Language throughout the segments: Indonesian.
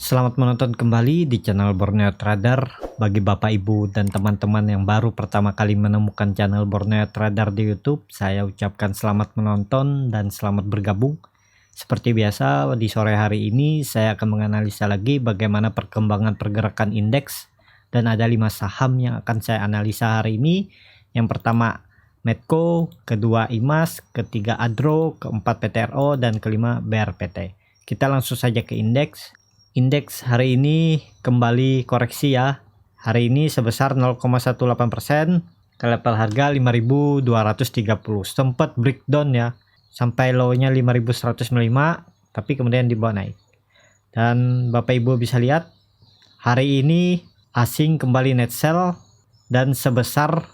Selamat menonton kembali di channel Borneo Trader. Bagi Bapak Ibu dan teman-teman yang baru pertama kali menemukan channel Borneo Trader di YouTube, saya ucapkan selamat menonton dan selamat bergabung. Seperti biasa, di sore hari ini saya akan menganalisa lagi bagaimana perkembangan pergerakan indeks, dan ada 5 saham yang akan saya analisa hari ini. Yang pertama Medco, kedua IMAS, ketiga Adro, keempat PTRO, dan kelima BRPT. Kita langsung saja ke indeks. Indeks hari ini kembali koreksi ya. Hari ini sebesar 0,18% ke level harga 5.230. Sempat breakdown ya. Sampai low-nya 5.105, tapi kemudian dibawa naik. Dan Bapak Ibu bisa lihat hari ini asing kembali net sell dan sebesar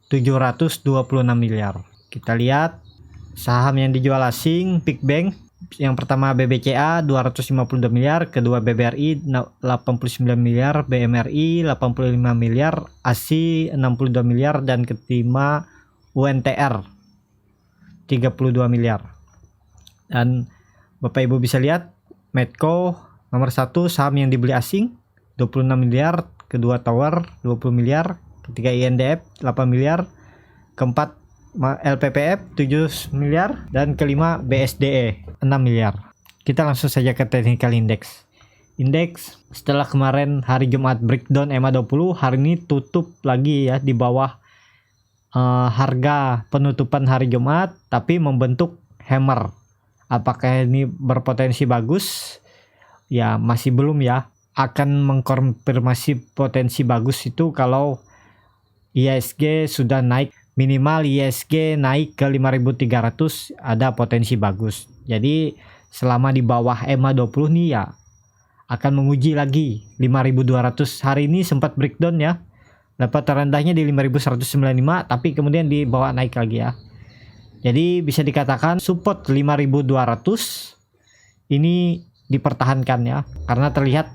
726 miliar. Kita lihat saham yang dijual asing, Big Bank. Yang pertama BBCA 252 miliar, kedua BBRI 89 miliar, BMRI 85 miliar, ASI 62 miliar, dan kelima UNTR 32 miliar. Dan Bapak Ibu bisa lihat Medco nomor 1 saham yang dibeli asing 26 miliar, kedua Tower 20 miliar, ketiga INDF 8 miliar, keempat LPPF 7 miliar, dan kelima BSDE 6 miliar. Kita langsung saja ke technical index. Indeks setelah kemarin hari Jumat breakdown EMA 20, hari ini tutup lagi ya di bawah harga penutupan hari Jumat, tapi membentuk hammer. Apakah ini berpotensi bagus? Ya masih belum ya. Akan mengkonfirmasi potensi bagus itu kalau IHSG sudah naik, minimal IHSG naik ke 5.300, ada potensi bagus. Jadi selama di bawah EMA 20 nih ya akan menguji lagi 5.200. Hari ini sempat breakdown ya. Level terendahnya di 5.195, tapi kemudian dibawa naik lagi ya. Jadi bisa dikatakan support 5.200 ini dipertahankan ya. Karena terlihat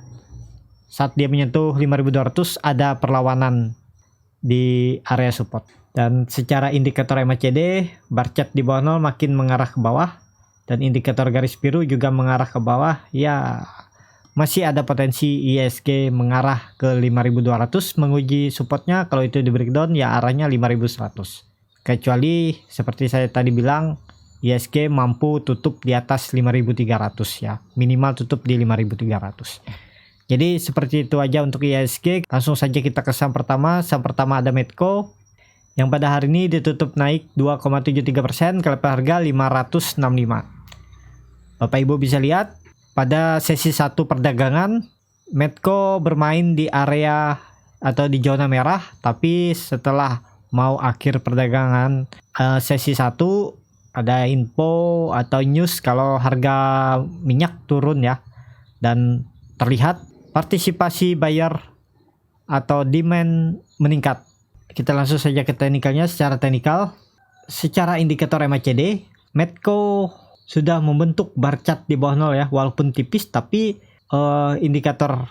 saat dia menyentuh 5.200 ada perlawanan di area support. Dan secara indikator MACD, bar chart di bawah 0 makin mengarah ke bawah, dan indikator garis biru juga mengarah ke bawah. Ya masih ada potensi IHSG mengarah ke 5.200 menguji supportnya. Kalau itu di breakdown ya arahnya 5.100, kecuali seperti saya tadi bilang IHSG mampu tutup di atas 5.300 ya, minimal tutup di 5.300. Jadi seperti itu aja untuk IHSG. Langsung saja kita ke saham pertama. Saham pertama ada Medco, yang pada hari ini ditutup naik 2,73% ke level harga 565. Bapak Ibu bisa lihat pada sesi 1 perdagangan Medco bermain di area atau di zona merah, tapi setelah mau akhir perdagangan sesi 1 ada info atau news kalau harga minyak turun ya, dan terlihat partisipasi buyer atau demand meningkat. Kita langsung saja ke teknikalnya. Secara teknikal, secara indikator MACD, Medco sudah membentuk bar chart di bawah 0 ya, walaupun tipis, tapi indikator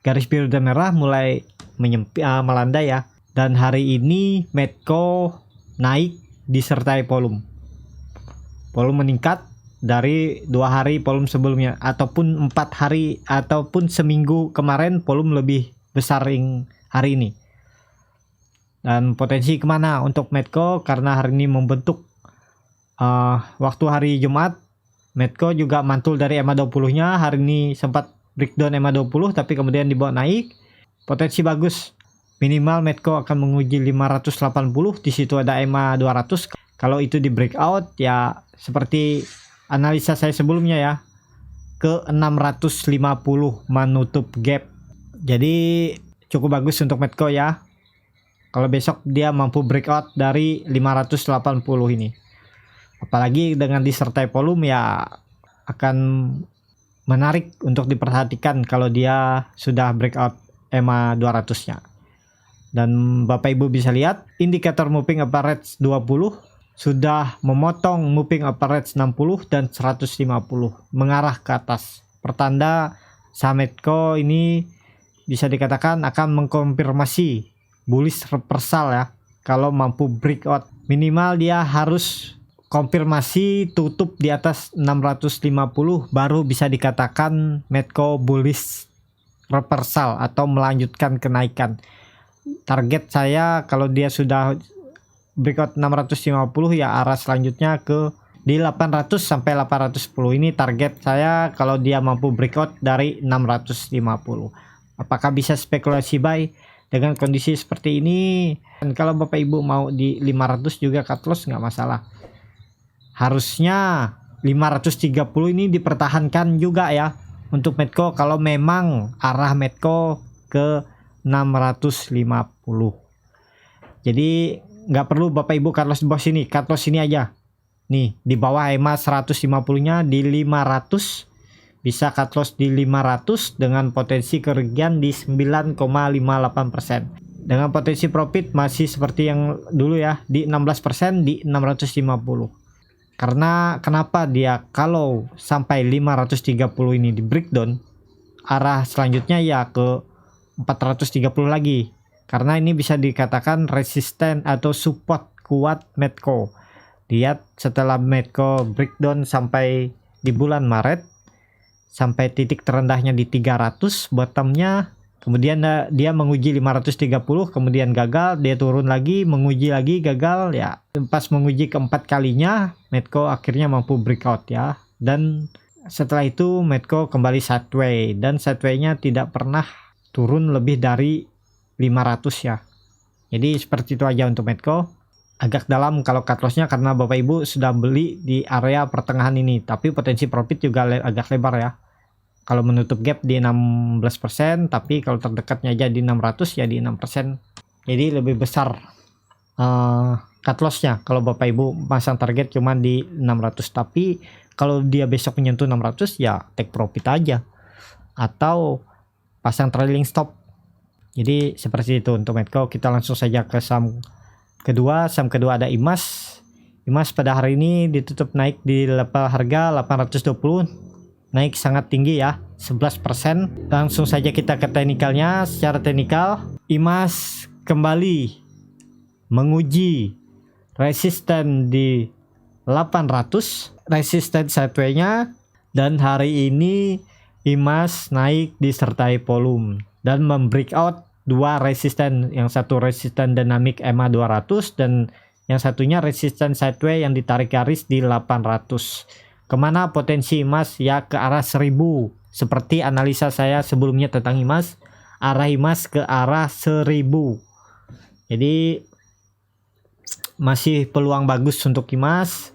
garis biru dan merah mulai melandai ya. Dan hari ini Medco naik disertai volume meningkat dari 2 hari volume sebelumnya, ataupun 4 hari ataupun seminggu kemarin volume lebih besar hari ini. Dan potensi kemana untuk Medco, karena hari ini membentuk waktu hari Jumat Medco juga mantul dari EMA 20 nya. Hari ini sempat breakdown EMA 20, tapi kemudian dibawa naik. Potensi bagus, minimal Medco akan menguji 580. Di situ ada EMA 200. Kalau itu di breakout ya seperti analisa saya sebelumnya ya, ke 650 menutup gap. Jadi cukup bagus untuk Medco ya. Kalau besok dia mampu breakout dari 580 ini, apalagi dengan disertai volume ya akan menarik untuk diperhatikan kalau dia sudah breakout EMA 200 nya. Dan Bapak Ibu bisa lihat indikator moving average 20 sudah memotong moving average 60 dan 150 mengarah ke atas, pertanda saham Medco ini bisa dikatakan akan mengkonfirmasi bullish reversal ya. Kalau mampu breakout, minimal dia harus konfirmasi tutup di atas 650 baru bisa dikatakan Medco bullish reversal atau melanjutkan kenaikan. Target saya kalau dia sudah breakout 650 ya arah selanjutnya ke di 800 sampai 810. Ini target saya kalau dia mampu breakout dari 650. Apakah bisa spekulasi buy dengan kondisi seperti ini? Dan kalau Bapak Ibu mau di 500 juga cut loss nggak masalah. Harusnya 530 ini dipertahankan juga ya untuk Medco kalau memang arah Medco ke 650. Jadi nggak perlu Bapak Ibu cut loss di bawah sini, cut loss ini aja. Nih di bawah EMA 150-nya di 500, bisa cut loss di 500 dengan potensi kerugian di 9,58%. Dengan potensi profit masih seperti yang dulu ya, di 16% di 650. Karena kenapa dia kalau sampai 530 ini di breakdown, arah selanjutnya ya ke 430 lagi. Karena ini bisa dikatakan resisten atau support kuat Medco. Lihat setelah Medco breakdown sampai di bulan Maret, sampai titik terendahnya di 300 bottomnya, kemudian dia menguji 530, kemudian gagal, dia turun lagi, menguji lagi, gagal ya. Pas menguji keempat kalinya, Medco akhirnya mampu breakout ya. Dan setelah itu Medco kembali sideways, dan sideways-nya tidak pernah turun lebih dari 500 ya. Jadi seperti itu aja untuk Medco. Agak dalam kalau cut loss-nya karena Bapak Ibu sudah beli di area pertengahan ini, tapi potensi profit juga agak lebar ya. Kalau menutup gap di 16%, tapi kalau terdekatnya aja di 600 ya di 6%. Jadi lebih besar cut loss-nya kalau Bapak Ibu pasang target cuma di 600. Tapi kalau dia besok menyentuh 600 ya take profit aja. Atau pasang trailing stop. Jadi seperti itu untuk Medco. Kita langsung saja ke saham kedua. Saham kedua ada IMAS. IMAS pada hari ini ditutup naik di level harga 820. Naik sangat tinggi ya, 11%. Langsung saja kita ke teknikalnya. Secara teknikal, IMAS kembali menguji resisten di 800, resisten sideways-nya, dan hari ini IMAS naik disertai volume dan membreakout dua resisten, yang satu resisten dinamik EMA 200 dan yang satunya resisten sideways yang ditarik garis di 800. Kemana potensi IMAS? Ya ke arah 1000. Seperti analisa saya sebelumnya tentang IMAS, arah IMAS ke arah 1000. Jadi masih peluang bagus untuk IMAS.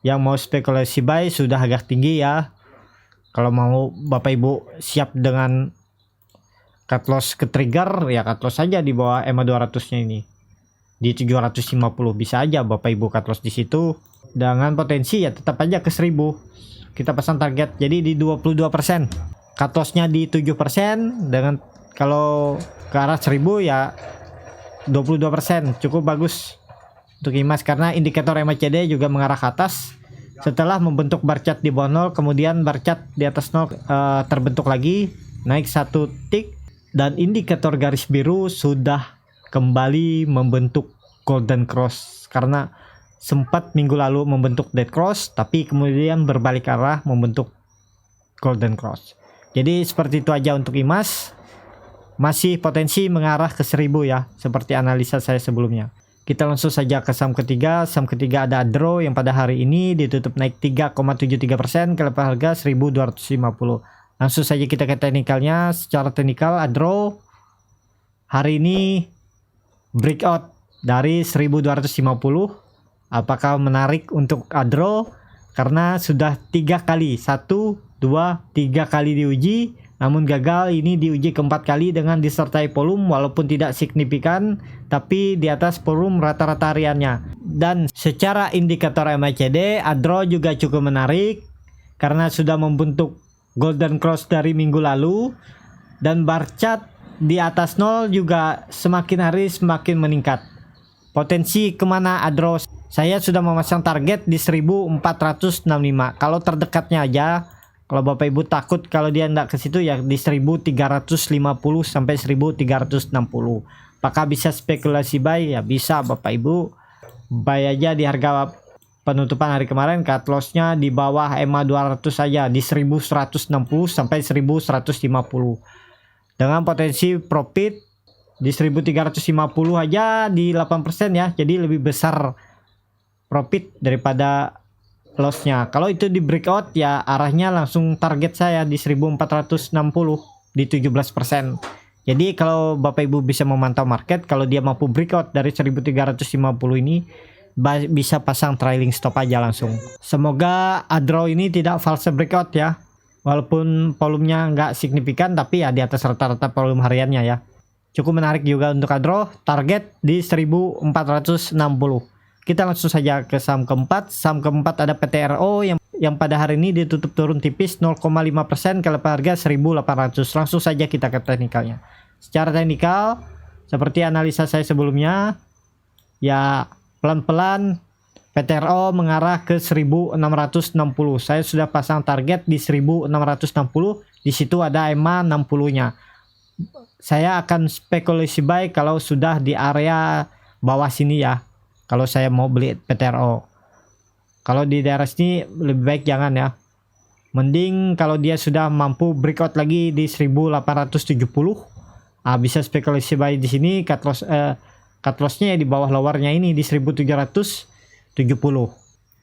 Yang mau spekulasi buy sudah agak tinggi ya. Kalau mau Bapak Ibu siap dengan cut loss ke trigger, ya cut loss saja di bawah EMA 200-nya ini. Di 750 bisa aja Bapak Ibu cut loss di situ. Dengan potensi ya tetap aja ke 1000. Kita pasang target jadi di 22%. Cut loss-nya di 7%, dengan kalau ke arah 1000 ya 22%. Cukup bagus untuk IMAS karena indikator MACD juga mengarah ke atas. Setelah membentuk bar chart di bawah 0, kemudian bar chart di atas 0 terbentuk lagi, naik satu tick, dan indikator garis biru sudah kembali membentuk golden cross karena sempat minggu lalu membentuk dead cross, tapi kemudian berbalik arah membentuk golden cross. Jadi seperti itu aja untuk IMAS. Masih potensi mengarah ke 1000 ya, seperti analisa saya sebelumnya. Kita langsung saja ke saham ketiga. Saham ketiga ada Adro yang pada hari ini ditutup naik 3,73% ke level harga 1250. Langsung saja kita ke teknikalnya. Secara teknikal Adro hari ini breakout dari 1250. Apakah menarik untuk Adro? Karena sudah 3 kali, 1, 2, 3 kali diuji, namun gagal. Ini diuji keempat kali dengan disertai volume walaupun tidak signifikan, tapi di atas volume rata-rata hariannya. Dan secara indikator MACD, Adro juga cukup menarik karena sudah membentuk golden cross dari minggu lalu, dan bar chart di atas 0 juga semakin hari semakin meningkat. Potensi kemana Adro? Saya sudah memasang target di 1465. Kalau terdekatnya aja, kalau Bapak Ibu takut kalau dia enggak ke situ ya di 1350 sampai 1360. Apakah bisa spekulasi buy? Ya bisa Bapak Ibu. Buy aja di harga penutupan hari kemarin, cut loss-nya di bawah EMA 200 saja di 1160 sampai 1150. dengan potensi profit di 1350 aja di 8% ya. Jadi lebih besar profit daripada lossnya. Kalau itu di breakout ya arahnya langsung target saya di 1460 di 17%. Jadi kalau Bapak Ibu bisa memantau market, kalau dia mampu breakout dari 1350 ini bisa pasang trailing stop aja langsung. Semoga Adro ini tidak false breakout ya. Walaupun volumenya nggak signifikan, tapi ya di atas rata-rata volume hariannya ya. Cukup menarik juga untuk Adro, target di 1460. Kita langsung saja ke saham keempat. Saham keempat ada PTRO yang pada hari ini ditutup turun tipis 0,5% ke level harga 1800. Langsung saja kita ke teknikalnya. Secara teknikal, seperti analisa saya sebelumnya, ya pelan-pelan PTRO mengarah ke 1660. Saya sudah pasang target di 1660. Di situ ada EMA 60-nya. Saya akan spekulasi buy kalau sudah di area bawah sini ya. Kalau saya mau beli PTRO. Kalau di daerah sini lebih baik jangan ya. Mending kalau dia sudah mampu breakout lagi di 1870. Bisa spekulasi buy di sini. Cut loss-nya ya di bawah lowernya ini di 1770.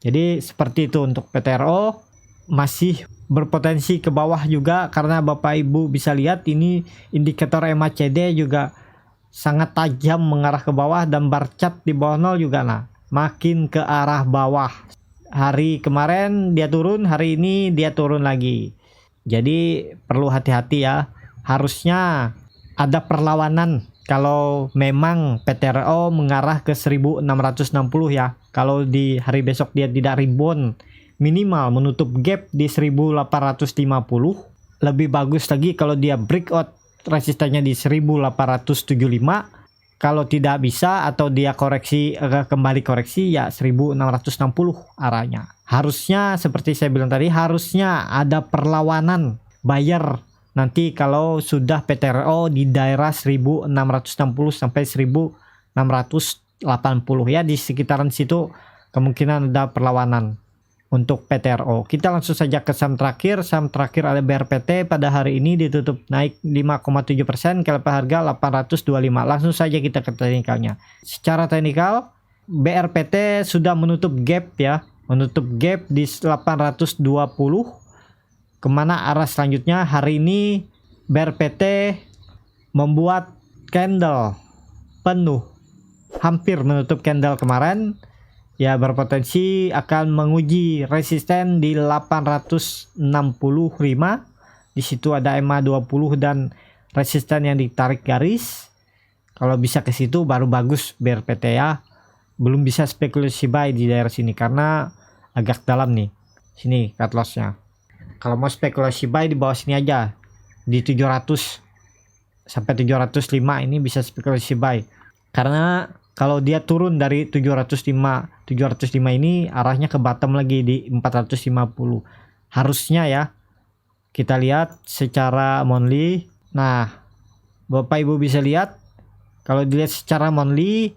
Jadi seperti itu untuk PTRO, masih berpotensi ke bawah juga karena Bapak Ibu bisa lihat ini indikator MACD juga sangat tajam mengarah ke bawah dan bar chart di bawah nol juga makin ke arah bawah. Hari kemarin dia turun, hari ini dia turun lagi. Jadi perlu hati-hati ya. Harusnya ada perlawanan kalau memang PTRO mengarah ke 1660 ya. Kalau di hari besok dia tidak rebound, minimal menutup gap di 1850. Lebih bagus lagi kalau dia breakout resistannya di 1875. Kalau tidak bisa atau dia kembali koreksi ya 1660 arahnya. Harusnya seperti saya bilang tadi, harusnya ada perlawanan buyer nanti kalau sudah PTRO di daerah 1660 sampai 1680 ya, di sekitaran situ kemungkinan ada perlawanan untuk PTRO. Kita langsung saja ke saham terakhir. Saham terakhir ada BRPT, pada hari ini ditutup naik 5,7% ke level harga 825. Langsung saja kita ke teknikalnya. Secara teknikal BRPT sudah menutup gap ya, menutup gap di 820. Kemana arah selanjutnya? Hari ini BRPT membuat candle penuh, hampir menutup candle kemarin. Ya berpotensi akan menguji resisten di 865. Di situ ada EMA 20 dan resisten yang ditarik garis. Kalau bisa ke situ baru bagus BRPT ya. Belum bisa spekulasi buy di daerah sini karena agak dalam nih. Sini cut loss-nya. Kalau mau spekulasi buy di bawah sini aja di 700 sampai 705 ini bisa spekulasi buy. Karena kalau dia turun dari 705 ini arahnya ke bottom lagi di 450. Harusnya ya. Kita lihat secara monthly. Nah, Bapak Ibu bisa lihat kalau dilihat secara monthly,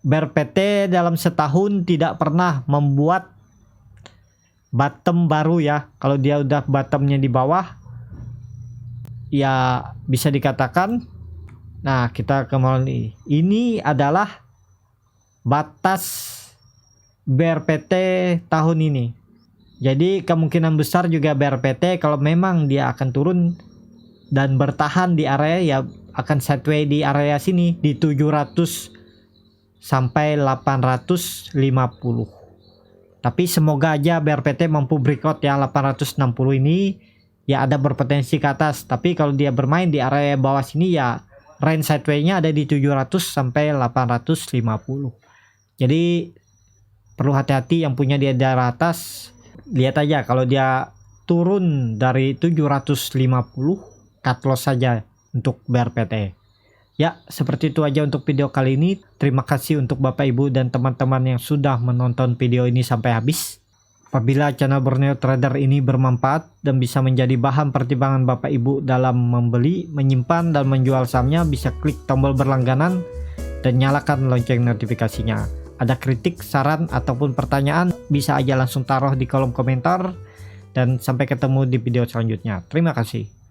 BRPT dalam setahun tidak pernah membuat bottom baru ya. Kalau dia udah bottomnya di bawah ya bisa dikatakan. Nah, kita ke monthly. Ini adalah batas BRPT tahun ini. Jadi kemungkinan besar juga BRPT kalau memang dia akan turun dan bertahan di area ya akan sideways di area sini di 700 sampai 850. Tapi semoga aja BRPT mampu breakout ya 860 ini ya, ada berpotensi ke atas. Tapi kalau dia bermain di area bawah sini ya range sideways-nya ada di 700 sampai 850. Jadi perlu hati-hati yang punya di daerah atas. Lihat aja kalau dia turun dari 750 cut loss saja untuk BRPT. Ya, seperti itu aja untuk video kali ini. Terima kasih untuk Bapak Ibu dan teman-teman yang sudah menonton video ini sampai habis. Apabila channel Borneo Trader ini bermanfaat dan bisa menjadi bahan pertimbangan Bapak Ibu dalam membeli, menyimpan, dan menjual sahamnya, bisa klik tombol berlangganan dan nyalakan lonceng notifikasinya. Ada kritik, saran, ataupun pertanyaan, bisa aja langsung taruh di kolom komentar. Dan sampai ketemu di video selanjutnya. Terima kasih.